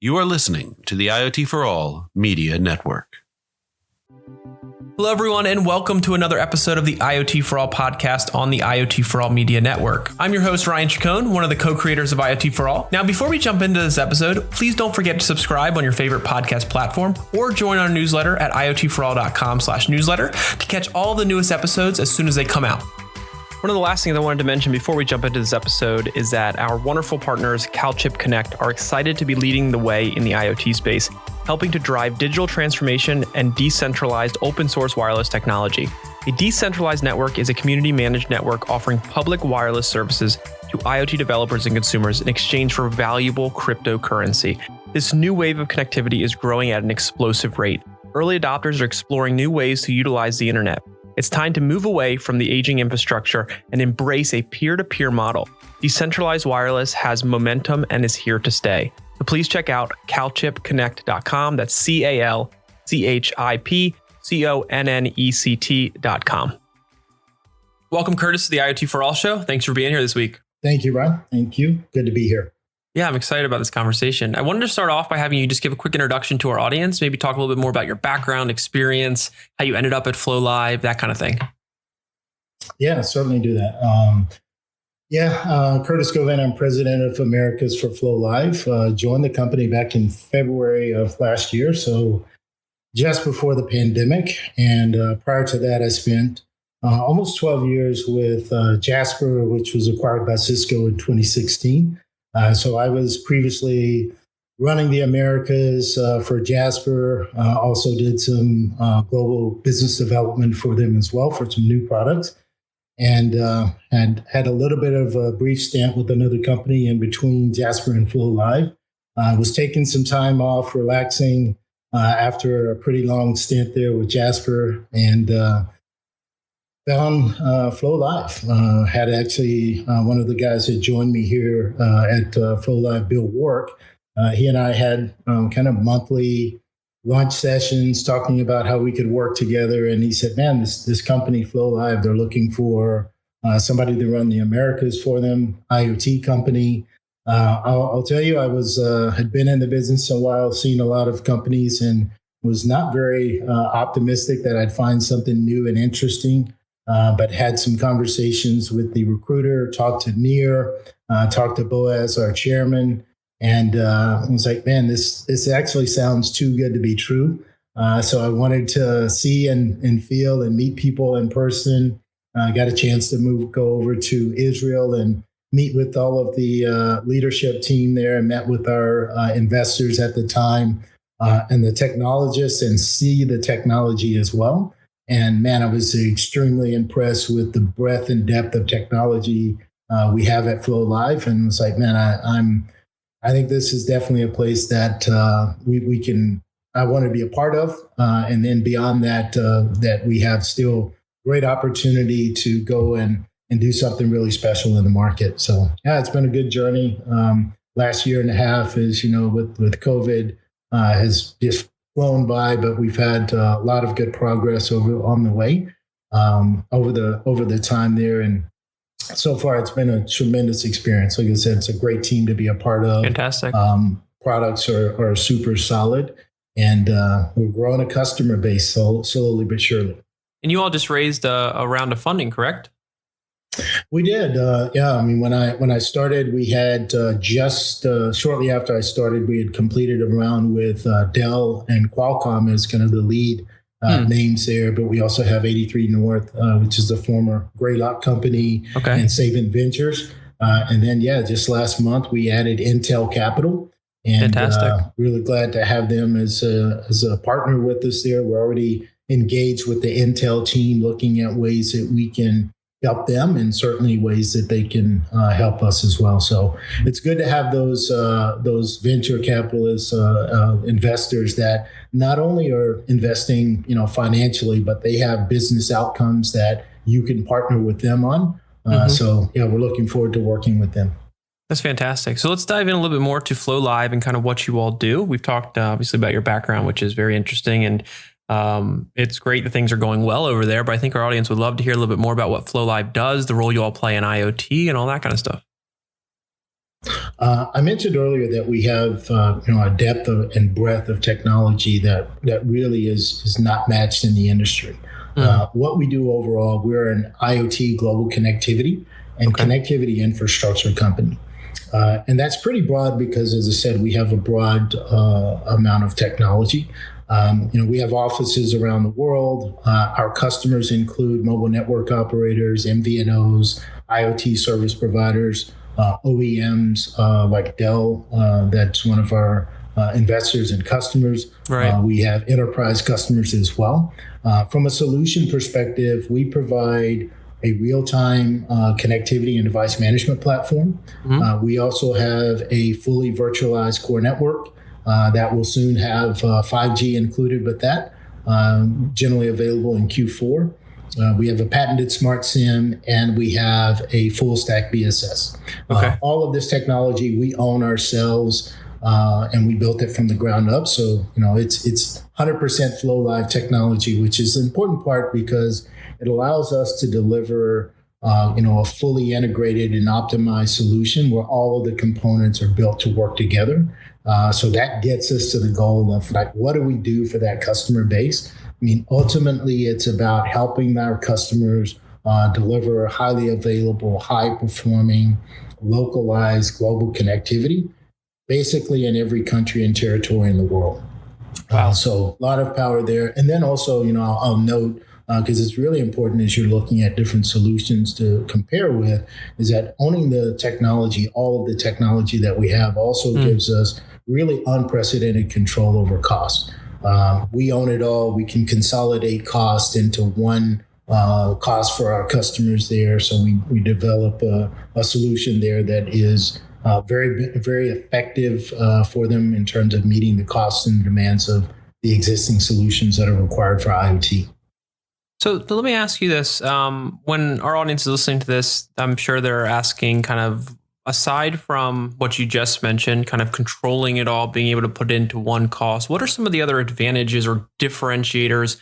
You are listening to the IoT For All Media Network. Hello, everyone, and welcome to another episode of the IoT For All podcast on the IoT For All Media Network. I'm your host, Ryan Chacon, one of the co-creators of IoT For All. Now, before we jump into this episode, please don't forget to subscribe on your favorite podcast platform or join our newsletter at iotforall.com/newsletter to catch all the newest episodes as soon as they come out. One of the last things I wanted to mention before we jump into this episode is that our wonderful partners, CalChip Connect, are excited to be leading the way in the IoT space, helping to drive digital transformation and decentralized open source wireless technology. A decentralized network is a community-managed network offering public wireless services to IoT developers and consumers in exchange for valuable cryptocurrency. This new wave of connectivity is growing at an explosive rate. Early adopters are exploring new ways to utilize the internet. It's time to move away from the aging infrastructure and embrace a peer-to-peer model. Decentralized wireless has momentum and is here to stay. So please check out calchipconnect.com. That's calchipconnect.com. Welcome, Curtis, to the IoT For All show. Thanks for being here this week. Thank you, Ron. Thank you. Good to be here. Yeah, I'm excited about this conversation. I wanted to start off by having you just give a quick introduction to our audience, maybe talk a little bit more about your background, experience, how you ended up at floLIVE, that kind of thing. Yeah, certainly do that. Curtis Govan, I'm president of Americas for floLIVE. Joined the company back in February of last year, so just before the pandemic. And prior to that, I spent almost 12 years with Jasper, which was acquired by Cisco in 2016. So I was previously running the Americas for Jasper, also did some global business development for them as well for some new products, and had a little bit of a brief stint with another company in between Jasper and floLIVE. Was taking some time off, relaxing after a pretty long stint there with Jasper, and found floLIVE. Had actually one of the guys that joined me here at floLIVE, Bill Wark. He and I had kind of monthly lunch sessions talking about how we could work together. And he said, man, this company, floLIVE, they're looking for somebody to run the Americas for them, IoT company. I'll tell you, I had been in the business a while, seen a lot of companies, and was not very optimistic that I'd find something new and interesting. But had some conversations with the recruiter, talked to Nir, talked to Boaz, our chairman, and I was like, man, this actually sounds too good to be true. So I wanted to see and feel and meet people in person. Got a chance to go over to Israel and meet with all of the leadership team there, and met with our investors at the time and the technologists, and see the technology as well. And man, I was extremely impressed with the breadth and depth of technology we have at floLIVE, and was like, man, I think this is definitely a place that I want to be a part of. And then beyond that, that we have still great opportunity to go and do something really special in the market. So yeah, it's been a good journey. Last year and a half is, with COVID has just flown by, but we've had a lot of good progress on the way over the time there, and so far it's been a tremendous experience. Like I said, it's a great team to be a part of. Fantastic. Products are super solid, and we're growing a customer base slowly but surely. And you all just raised a round of funding, correct? We did. I mean, when I started, we had just shortly after I started, we had completed a round with Dell and Qualcomm as kind of the lead names there. But we also have 83 North, which is the former Greylock company, and Savant Ventures. And then, just last month, we added Intel Capital. And really glad to have them as a partner with us there. We're already engaged with the Intel team, looking at ways that we can help them, and certainly ways that they can help us as well. So it's good to have those venture capitalists, investors that not only are investing, financially, but they have business outcomes that you can partner with them on. So we're looking forward to working with them. That's fantastic. So let's dive in a little bit more to floLIVE and kind of what you all do. We've talked obviously about your background, which is very interesting, and it's great that things are going well over there, but I think our audience would love to hear a little bit more about what floLIVE does, the role you all play in IoT, and all that kind of stuff. I mentioned earlier that we have a depth and breadth of technology that really is not matched in the industry. What we do overall, we're an IoT global connectivity and connectivity infrastructure company. And that's pretty broad because, as I said, we have a broad amount of technology. We have offices around the world. Our customers include mobile network operators, MVNOs, IoT service providers, OEMs like Dell. That's one of our investors and customers. Right. We have enterprise customers as well. From a solution perspective, we provide a real-time connectivity and device management platform. We also have a fully virtualized core network that will soon have 5G included with that, generally available in Q4. We have a patented smart SIM, and we have a full stack BSS. All of this technology we own ourselves, and we built it from the ground up. So, it's 100% floLIVE technology, which is an important part because it allows us to deliver, a fully integrated and optimized solution where all of the components are built to work together. So that gets us to the goal of what do we do for that customer base? I mean, ultimately, it's about helping our customers deliver highly available, high-performing, localized global connectivity, basically in every country and territory in the world. Wow. So a lot of power there. And then also, I'll note, because it's really important as you're looking at different solutions to compare with, is that owning the technology, all of the technology that we have also gives us really unprecedented control over cost. We own it all. We can consolidate cost into one cost for our customers there. So we develop a solution there that is very, very effective for them in terms of meeting the costs and demands of the existing solutions that are required for IoT. So let me ask you this. When our audience is listening to this, I'm sure they're asking kind of, aside from what you just mentioned, kind of controlling it all, being able to put it into one cost, what are some of the other advantages or differentiators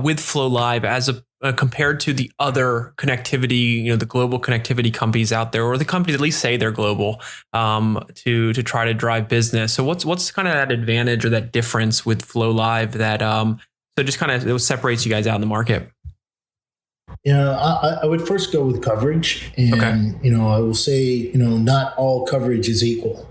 with floLIVE as compared to the other connectivity, the global connectivity companies out there, or the companies at least say they're global, to try to drive business? So what's kind of that advantage or that difference with floLIVE that so just kind of it separates you guys out in the market? Yeah, I would first go with coverage, and I will say, not all coverage is equal.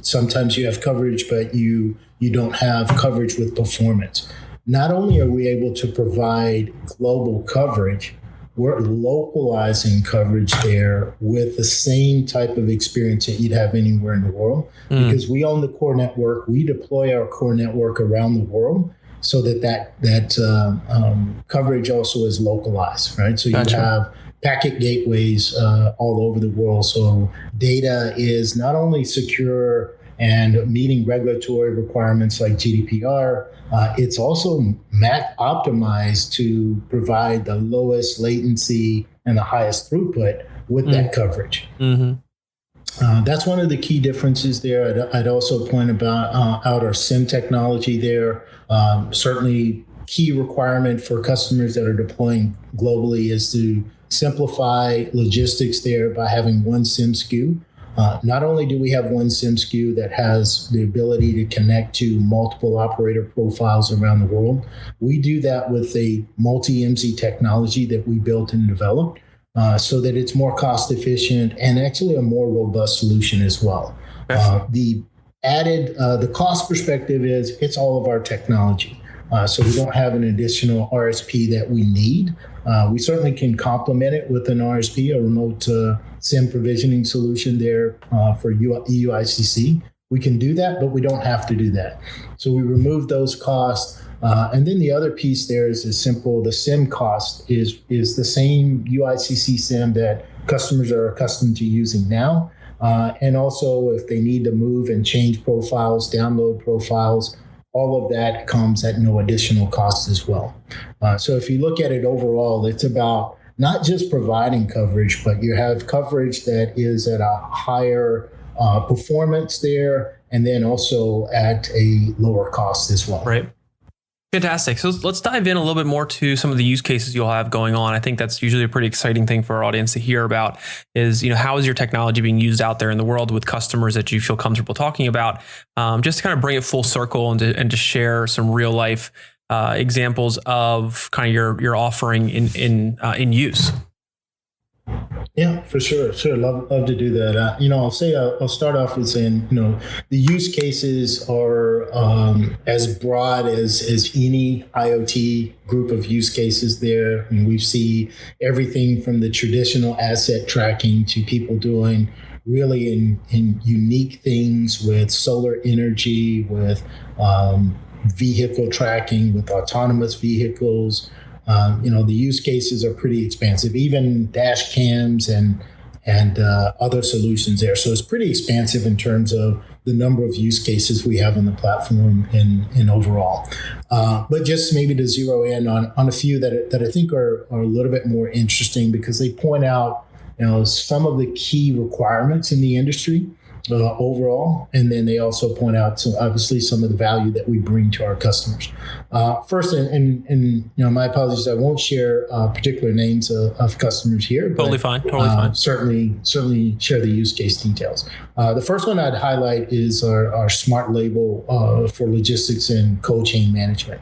Sometimes you have coverage, but you don't have coverage with performance. Not only are we able to provide global coverage, we're localizing coverage there with the same type of experience that you'd have anywhere in the world, because we own the core network. We deploy our core network around the world, so that coverage also is localized, right? So you have packet gateways all over the world. So data is not only secure and meeting regulatory requirements like GDPR, it's also optimized to provide the lowest latency and the highest throughput with that coverage. That's one of the key differences there. I'd also point out our SIM technology there. Certainly, key requirement for customers that are deploying globally is to simplify logistics there by having one SIM SKU. Not only do we have one SIM SKU that has the ability to connect to multiple operator profiles around the world, we do that with a multi-MZ technology that we built and developed. So that it's more cost efficient and actually a more robust solution as well. The cost perspective is it's all of our technology. So we don't have an additional RSP that we need. We certainly can complement it with an RSP, a remote SIM provisioning solution there for EUICC. We can do that, but we don't have to do that. So we remove those costs. And then the other piece there is simple. The SIM cost is the same UICC SIM that customers are accustomed to using now. And also, if they need to move and change profiles, download profiles, all of that comes at no additional cost as well. So if you look at it overall, it's about not just providing coverage, but you have coverage that is at a higher performance there, and then also at a lower cost as well. Right. Fantastic. So let's dive in a little bit more to some of the use cases you'll have going on. I think that's usually a pretty exciting thing for our audience to hear about is, how is your technology being used out there in the world with customers that you feel comfortable talking about, just to kind of bring it full circle and to share some real life examples of kind of your offering in use. Yeah, for sure. Love to do that. I'll start off with saying, the use cases are as broad as any IoT group of use cases there. And we see everything from the traditional asset tracking to people doing really in unique things with solar energy, with vehicle tracking, with autonomous vehicles. The use cases are pretty expansive, even dash cams and other solutions there. So it's pretty expansive in terms of the number of use cases we have on the platform in overall. But just maybe to zero in on a few that I think are a little bit more interesting because they point out some of the key requirements in the industry overall, and then they also point out obviously some of the value that we bring to our customers. First, and my apologies, I won't share particular names of customers here. Totally fine. Certainly share the use case details. The first one I'd highlight is our smart label for logistics and cold chain management.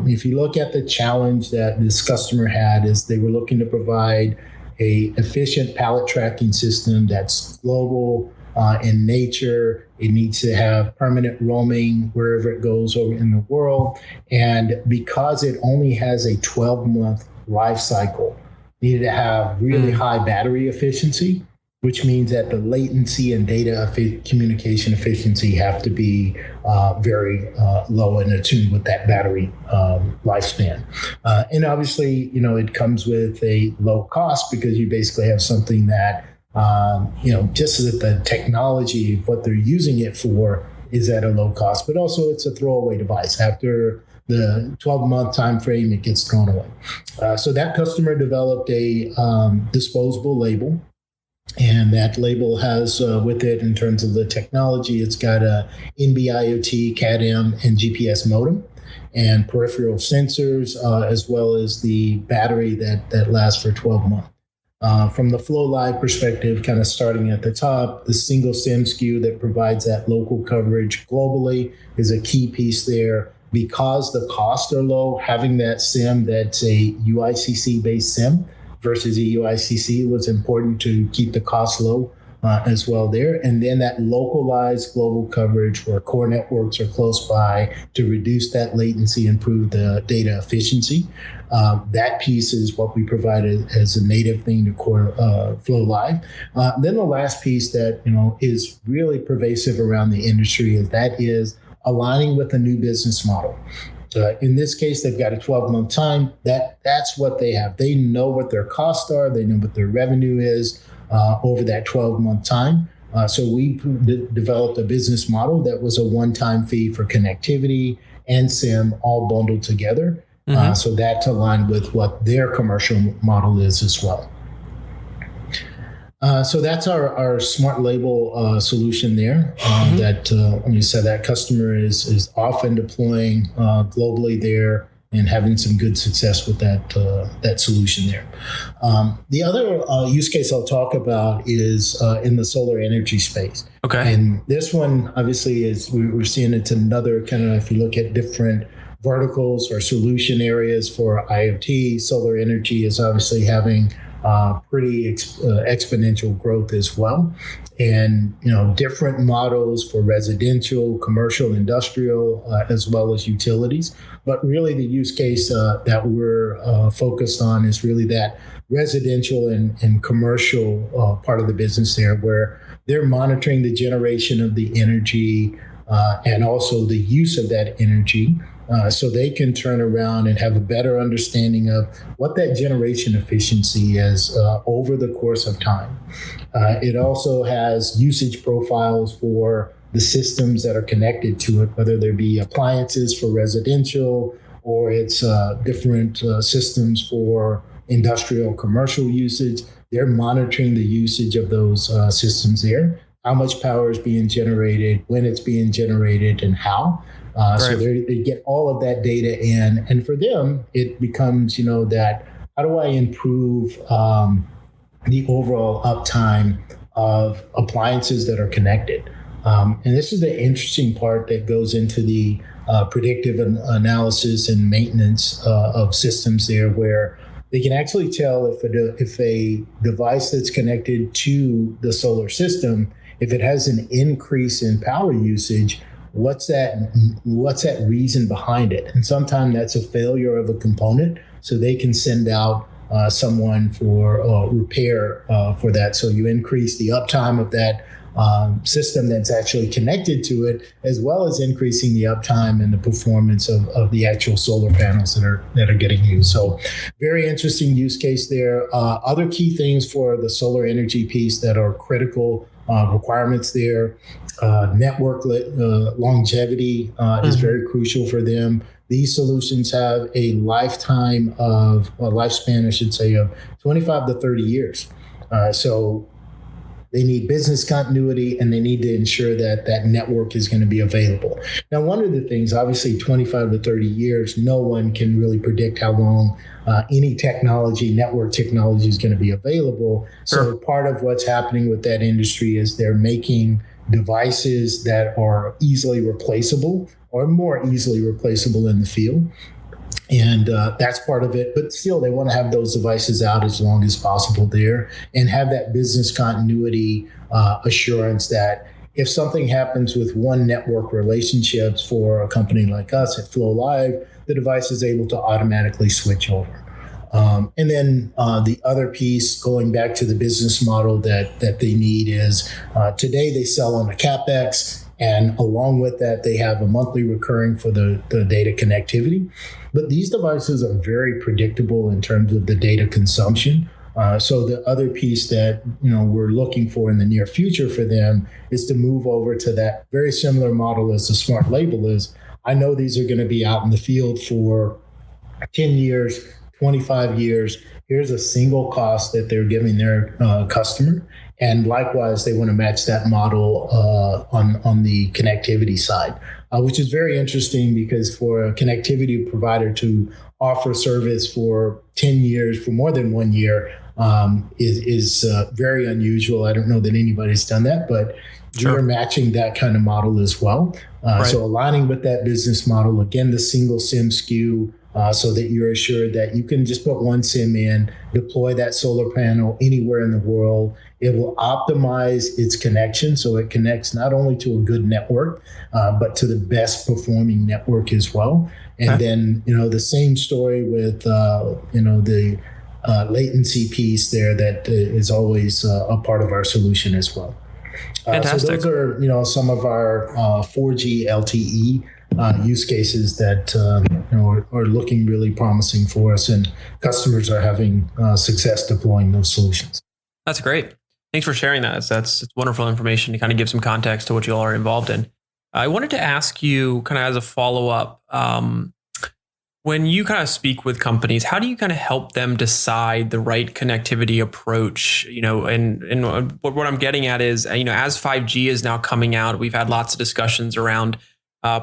If you look at the challenge that this customer had, is they were looking to provide a efficient pallet tracking system that's global in nature. It needs to have permanent roaming wherever it goes over in the world. And because it only has a 12-month life cycle, needed to have really high battery efficiency, which means that the latency and data communication efficiency have to be very low and attuned with that battery lifespan. And obviously, it comes with a low cost because you basically have something that just that the technology, what they're using it for, is at a low cost, but also it's a throwaway device. After the 12-month time frame, it gets thrown away. So that customer developed a disposable label, and that label has with it, in terms of the technology, it's got a NB-IoT, CAD-M, and GPS modem, and peripheral sensors, as well as the battery that lasts for 12 months. From the floLIVE perspective, kind of starting at the top, the single SIM SKU that provides that local coverage globally is a key piece there. Because the costs are low, having that SIM that's a UICC-based SIM versus a UICC was important to keep the costs low as well there. And then that localized global coverage where core networks are close by to reduce that latency, improve the data efficiency. That piece is what we provided as a native thing to core floLIVE. Then the last piece that is really pervasive around the industry is aligning with a new business model. In this case, they've got a 12-month time. That's what they have. They know what their costs are. They know what their revenue is over that 12-month time. So we developed a business model that was a one-time fee for connectivity and SIM all bundled together. So that's aligned with what their commercial model is as well. So that's our smart label solution there. That, when you said that customer is often deploying globally there and having some good success with that solution there. The other use case I'll talk about is in the solar energy space. Okay. And this one obviously is we're seeing it's another kind of, if you look at different verticals or solution areas for IoT, solar energy is obviously having pretty exponential growth as well. And, different models for residential, commercial, industrial, as well as utilities. But really the use case that we're focused on is really that residential and commercial part of the business there, where they're monitoring the generation of the energy and also the use of that energy. So they can turn around and have a better understanding of what that generation efficiency is over the course of time. It also has usage profiles for the systems that are connected to it, whether there be appliances for residential or it's different systems for industrial, commercial usage. They're monitoring the usage of those systems there, how much power is being generated, when it's being generated, and how. So they get all of that data in. And for them, it becomes, that how do I improve the overall uptime of appliances that are connected? And this is the interesting part that goes into the predictive analysis and maintenance of systems there, where they can actually tell if a device that's connected to the solar system, if it has an increase in power usage, what's that reason behind it? And sometimes that's a failure of a component, so they can send out someone for repair for that. So you increase the uptime of that system that's actually connected to it, as well as increasing the uptime and the performance of the actual solar panels that are getting used. So very interesting use case there. Other key things for the solar energy piece that are critical requirements there. Network longevity is very crucial for them. These solutions have a lifespan, I should say, of 25 to 30 years. So they need business continuity, and they need to ensure that that network is going to be available. Now, one of the things, obviously 25 to 30 years, no one can really predict how long any network technology is going to be available. So part of what's happening with that industry is they're making devices that are easily replaceable or more easily replaceable in the field. And that's part of it. But still, they want to have those devices out as long as possible there and have that business continuity assurance that if something happens with one network relationships for a company like us at floLIVE, the device is able to automatically switch over. And then the other piece, going back to the business model that they need is today they sell on the CapEx. And along with that, they have a monthly recurring for the data connectivity. But these devices are very predictable in terms of the data consumption. So the other piece that we're looking for in the near future for them is to move over to that very similar model as the smart label is. I know these are going to be out in the field for 10 years, 25 years. Here's a single cost that they're giving their customer. And likewise, they want to match that model on the connectivity side, which is very interesting because for a connectivity provider to offer service for 10 years, for more than 1 year, is very unusual. I don't know that anybody's done that, but you're matching that kind of model as well. So aligning with that business model, again, the single SIM SKU, so that you're assured that you can just put one SIM in, deploy that solar panel anywhere in the world. It will optimize its connection so it connects not only to a good network, but to the best performing network as well. And then, the same story with, the latency piece there that is always a part of our solution as well. Fantastic. So those are, some of our 4G LTE use cases that are looking really promising for us, and customers are having success deploying those solutions. That's great. Thanks for sharing that. That's wonderful information to kind of give some context to what you all are involved in. I wanted to ask you kind of as a follow-up, when you kind of speak with companies, how do you kind of help them decide the right connectivity approach? And what I'm getting at is, as 5G is now coming out, we've had lots of discussions around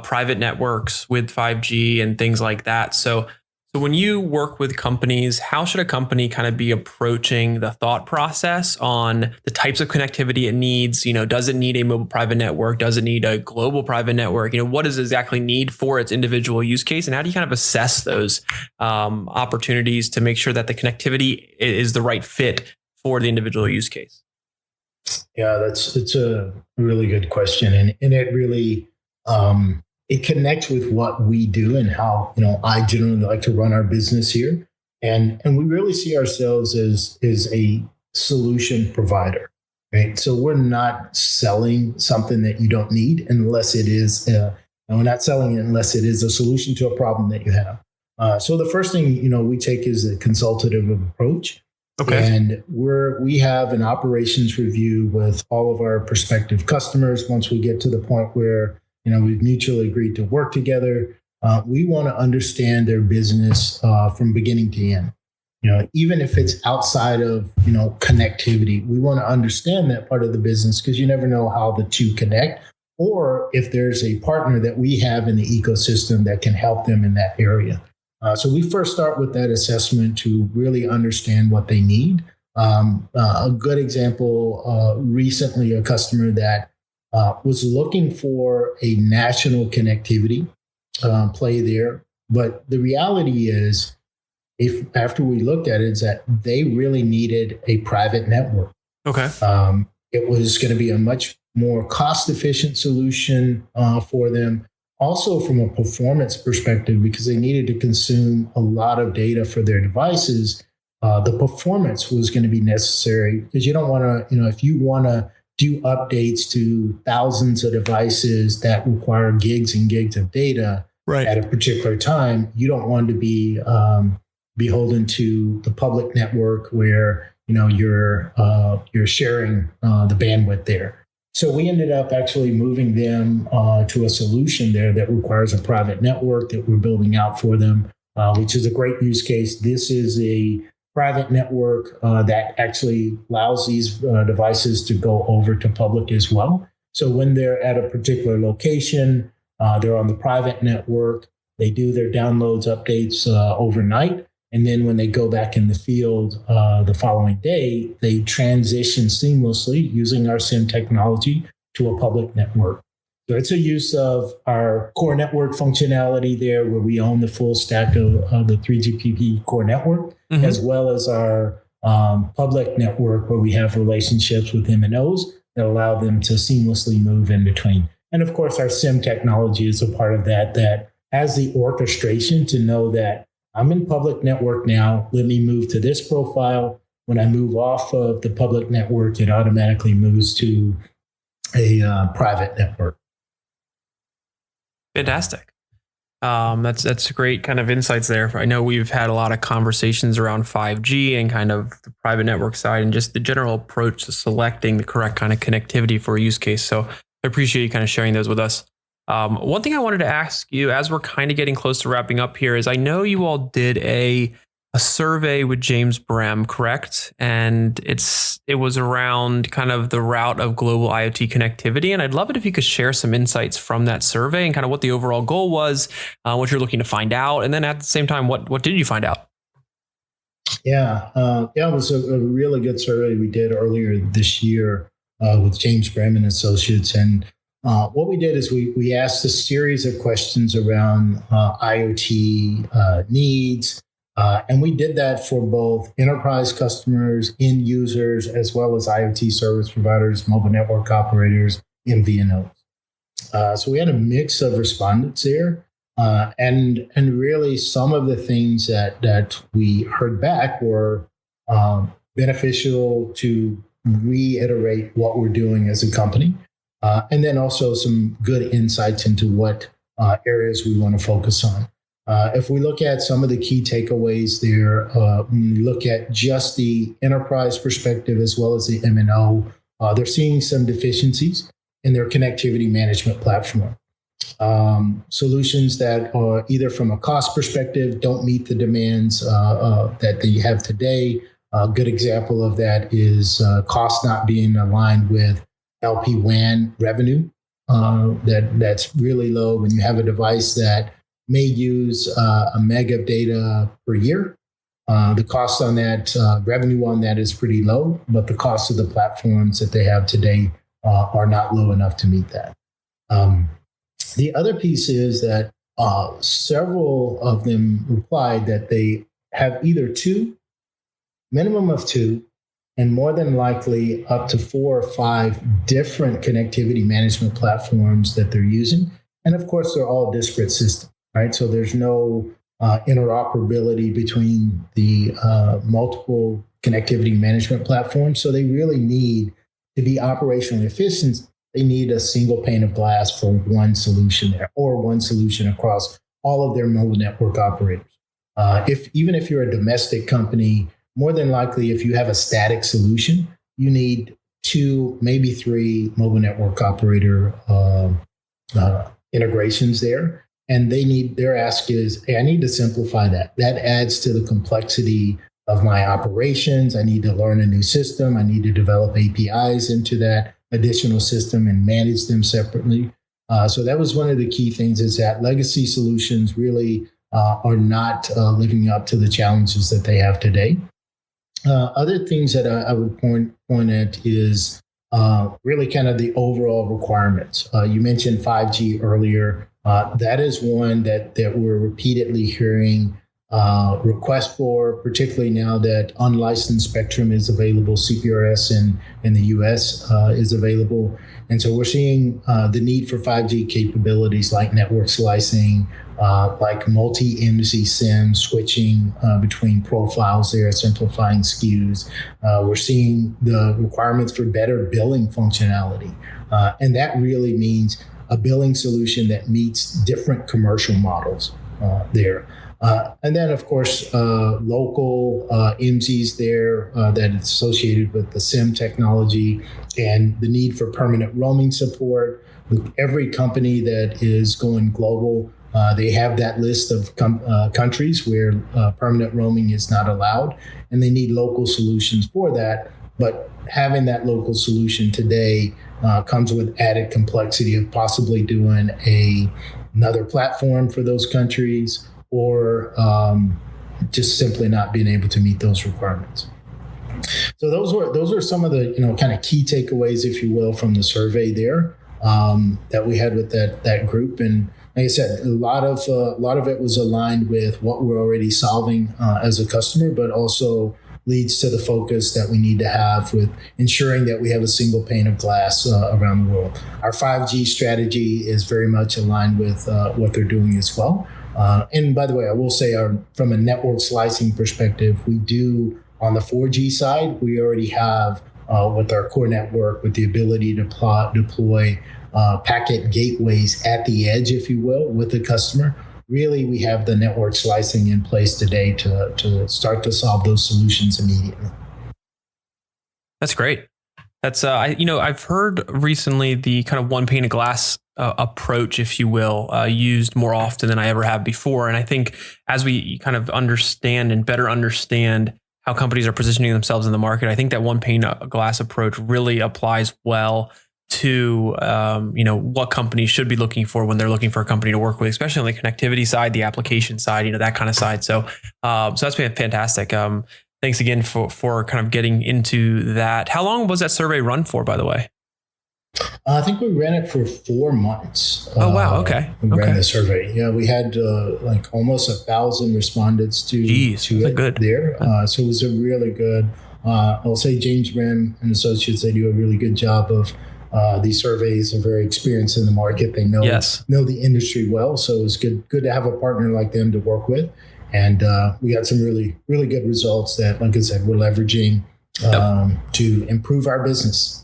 private networks with 5G and things like that. So when you work with companies, how should a company kind of be approaching the thought process on the types of connectivity it needs? Does it need a mobile private network? Does it need a global private network? What does it exactly need for its individual use case? And how do you kind of assess those opportunities to make sure that the connectivity is the right fit for the individual use case? Yeah, it's a really good question. And it really, it connects with what we do and how, I generally like to run our business here. And we really see ourselves as a solution provider, right? So we're not selling something that you don't need unless it is, and we're not selling it unless it is a solution to a problem that you have. So the first thing, we take is a consultative approach. Okay. And we have an operations review with all of our prospective customers. Once we get to the point where we've mutually agreed to work together. We want to understand their business from beginning to end. Even if it's outside of, connectivity, we want to understand that part of the business because you never know how the two connect. or if there's a partner that we have in the ecosystem that can help them in that area. So we first start with that assessment to really understand what they need. A good example, recently a customer that was looking for a national connectivity play there. But the reality is, if after we looked at it, is that they really needed a private network. Okay. It was going to be a much more cost-efficient solution for them. Also from a performance perspective, because they needed to consume a lot of data for their devices, the performance was going to be necessary, because you don't want to, if you want to do updates to thousands of devices that require gigs and gigs of data at a particular time, you don't want to be beholden to the public network where you're sharing the bandwidth there. So we ended up actually moving them to a solution there that requires a private network that we're building out for them, which is a great use case. This is a private network that actually allows these devices to go over to public as well. So when they're at a particular location, they're on the private network, they do their downloads, updates overnight. And then when they go back in the field the following day, they transition seamlessly using our SIM technology to a public network. So it's a use of our core network functionality there, where we own the full stack of the 3GPP core network, as well as our public network, where we have relationships with MNOs that allow them to seamlessly move in between. And of course, our SIM technology is a part of that has the orchestration to know that I'm in public network now. Let me move to this profile. When I move off of the public network, it automatically moves to a private network. Fantastic. That's great kind of insights there. I know we've had a lot of conversations around 5G and kind of the private network side and just the general approach to selecting the correct kind of connectivity for a use case. So I appreciate you kind of sharing those with us. One thing I wanted to ask you as we're kind of getting close to wrapping up here is I know you all did a survey with James Brehm, correct? And it was around kind of the route of global IoT connectivity. And I'd love it if you could share some insights from that survey and kind of what the overall goal was, what you're looking to find out. And then at the same time, what did you find out? Yeah, it was a really good survey we did earlier this year with James Brehm and Associates. And what we did is we asked a series of questions around IoT needs, and we did that for both enterprise customers, end users, as well as IoT service providers, mobile network operators, MVNOs. So we had a mix of respondents there, and really some of the things that we heard back were beneficial to reiterate what we're doing as a company. And then also some good insights into what areas we want to focus on. If we look at some of the key takeaways there, when we look at just the enterprise perspective as well as the MNO, they're seeing some deficiencies in their connectivity management platform. Solutions that are either from a cost perspective don't meet the demands that they have today. A good example of that is cost not being aligned with LP-WAN revenue. That's really low when you have a device that may use a meg of data per year. The cost on that, revenue on that is pretty low, but the cost of the platforms that they have today are not low enough to meet that. The other piece is that several of them replied that they have either minimum of two, and more than likely up to 4 or 5 different connectivity management platforms that they're using. And of course, they're all disparate systems, right? So there's no interoperability between the multiple connectivity management platforms. So they really need to be operationally efficient. They need a single pane of glass for one solution there, or one solution across all of their mobile network operators. Even if you're a domestic company, more than likely, if you have a static solution, you need 2, maybe 3 mobile network operator integrations there. And their ask is, hey, I need to simplify that. That adds to the complexity of my operations. I need to learn a new system. I need to develop APIs into that. additional system and manage them separately. So that was one of the key things, is that legacy solutions really are not living up to the challenges that they have today. Other things that I would point at is really kind of the overall requirements. You mentioned 5G earlier. That is one that we're repeatedly hearing requests for, particularly now that unlicensed spectrum is available. CPRS in the US is available. And so we're seeing the need for 5G capabilities like network slicing, like multi-IMSI SIM switching between profiles there, simplifying SKUs. We're seeing the requirements for better billing functionality. And that really means a billing solution that meets different commercial models there. And then, of course, local IMSIs there that is associated with the SIM technology and the need for permanent roaming support. Every company that is going global, they have that list of countries where permanent roaming is not allowed, and they need local solutions for that. But having that local solution today comes with added complexity of possibly doing another platform for those countries, or just simply not being able to meet those requirements. So those are some of the kind of key takeaways, if you will, from the survey there that we had with that group. And like I said, a lot of it was aligned with what we're already solving as a customer, but also leads to the focus that we need to have with ensuring that we have a single pane of glass around the world. Our 5G strategy is very much aligned with what they're doing as well. And by the way, I will say from a network slicing perspective, we do on the 4G side, we already have with our core network, with the ability to deploy packet gateways at the edge, if you will, with the customer. Really, we have the network slicing in place today to start to solve those solutions immediately. That's great. That's I've heard recently the kind of one pane of glass approach, if you will, used more often than I ever have before. And I think as we kind of understand and better understand how companies are positioning themselves in the market, I think that one pane of glass approach really applies well to what companies should be looking for when they're looking for a company to work with, especially on the connectivity side, the application side, that kind of side. So that's been fantastic. Thanks again for kind of getting into that. How long was that survey run for, by the way? I think we ran it for 4 months. Oh, wow. Okay. We ran the survey. Yeah, we had like almost 1,000 respondents to it good. there. So it was a really good, I'll say James Brehm and Associates, they do a really good job of these surveys. Are very experienced in the market. They know the industry well. So it's good to have a partner like them to work with. And we got some really, really good results that, like I said, we're leveraging to improve our business.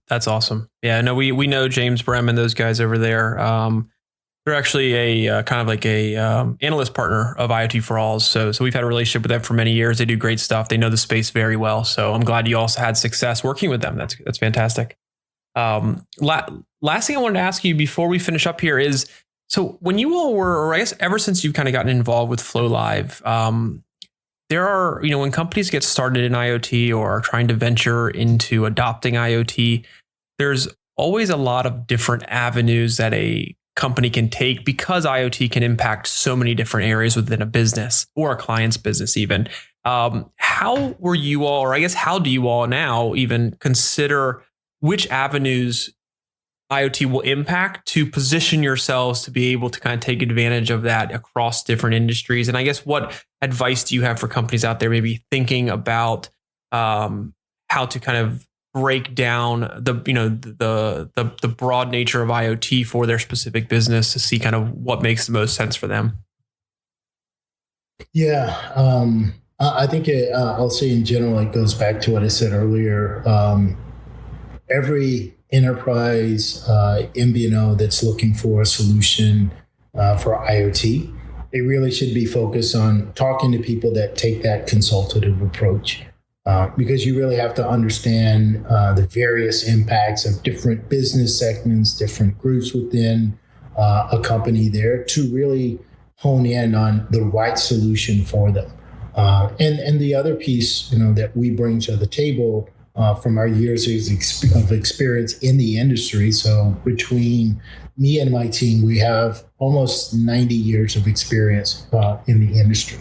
That's awesome. Yeah, no, we know James Brehm and those guys over there. They're actually a kind of like a analyst partner of IoT For All. So we've had a relationship with them for many years. They do great stuff. They know the space very well. So I'm glad you also had success working with them. That's fantastic. Last thing I wanted to ask you before we finish up here is, so when you all were, or I guess ever since you've kind of gotten involved with floLIVE, there are, when companies get started in IoT or are trying to venture into adopting IoT, there's always a lot of different avenues that a company can take because IoT can impact so many different areas within a business or a client's business even. How were you all, or I guess how do you all now even consider which avenues IoT will impact to position yourselves to be able to kind of take advantage of that across different industries? And I guess what advice do you have for companies out there maybe thinking about how to kind of break down the broad nature of IoT for their specific business to see kind of what makes the most sense for them? Yeah, I think I'll say in general, it goes back to what I said earlier. Every enterprise MVNO that's looking for a solution for IoT, they really should be focused on talking to people that take that consultative approach, because you really have to understand the various impacts of different business segments, different groups within a company there to really hone in on the right solution for them. And the other piece, that we bring to the table from our years of experience in the industry. So between me and my team, we have almost 90 years of experience in the industry.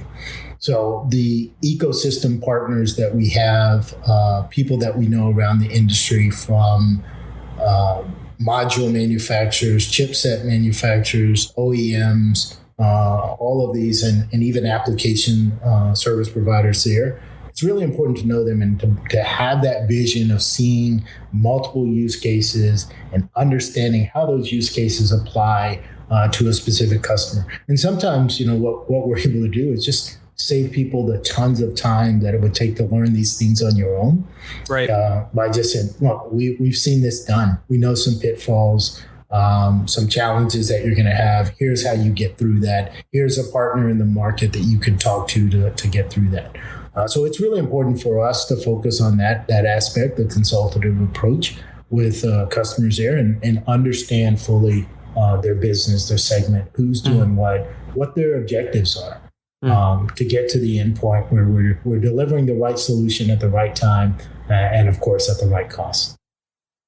So the ecosystem partners that we have, people that we know around the industry, from module manufacturers, chipset manufacturers, OEMs, all of these, and even application service providers there. It's really important to know them and to have that vision of seeing multiple use cases and understanding how those use cases apply to a specific customer. And sometimes, what we're able to do is just save people the tons of time that it would take to learn these things on your own. Right. By just saying, look, we've seen this done. We know some pitfalls, some challenges that you're going to have. Here's how you get through that. Here's a partner in the market that you can talk to get through that. So it's really important for us to focus on that aspect, the consultative approach with customers there, and understand fully their business, their segment, who's doing what their objectives are. To get to the end point where we're delivering the right solution at the right time, and of course at the right cost.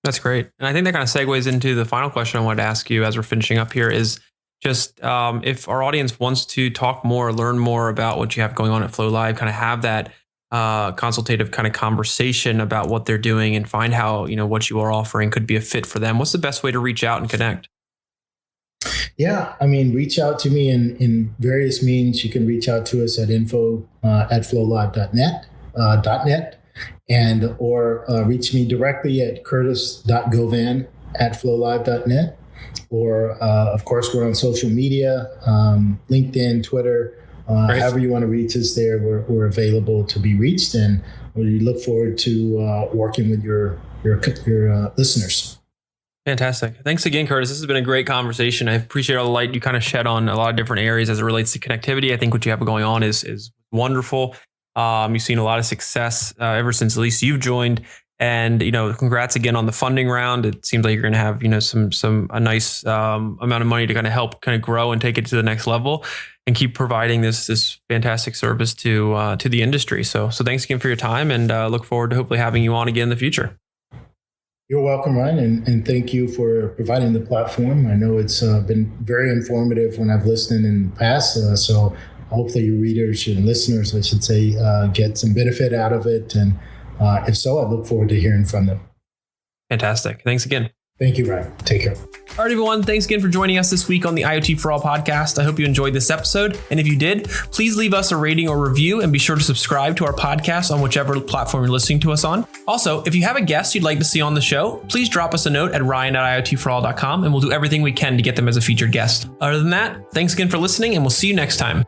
That's great. And I think that kind of segues into the final question I wanted to ask you as we're finishing up here is just if our audience wants to talk more, learn more about what you have going on at floLIVE, kind of have that consultative kind of conversation about what they're doing and find how, what you are offering could be a fit for them. What's the best way to reach out and connect? Yeah, reach out to me in various means. You can reach out to us at info@flolive.net, and or reach me directly at curtis.govan@flolive.net. Or, of course, we're on social media, LinkedIn, Twitter, however you want to reach us there. We're available to be reached, and we look forward to working with your listeners. Fantastic. Thanks again, Curtis. This has been a great conversation. I appreciate all the light you kind of shed on a lot of different areas as it relates to connectivity. I think what you have going on is wonderful. You've seen a lot of success ever since at least you've joined. And, congrats again on the funding round. It seems like you're going to have, a nice amount of money to kind of grow and take it to the next level and keep providing this fantastic service to the industry. So thanks again for your time, and look forward to hopefully having you on again in the future. You're welcome, Ryan, and thank you for providing the platform. I know it's been very informative when I've listened in the past, so hopefully your readers and listeners, I should say, get some benefit out of it. And if so, I look forward to hearing from them. Fantastic. Thanks again. Thank you, Ryan. Take care. All right, everyone. Thanks again for joining us this week on the IoT For All podcast. I hope you enjoyed this episode. And if you did, please leave us a rating or review, and be sure to subscribe to our podcast on whichever platform you're listening to us on. Also, if you have a guest you'd like to see on the show, please drop us a note at ryan@iotforall.com, and we'll do everything we can to get them as a featured guest. Other than that, thanks again for listening, and we'll see you next time.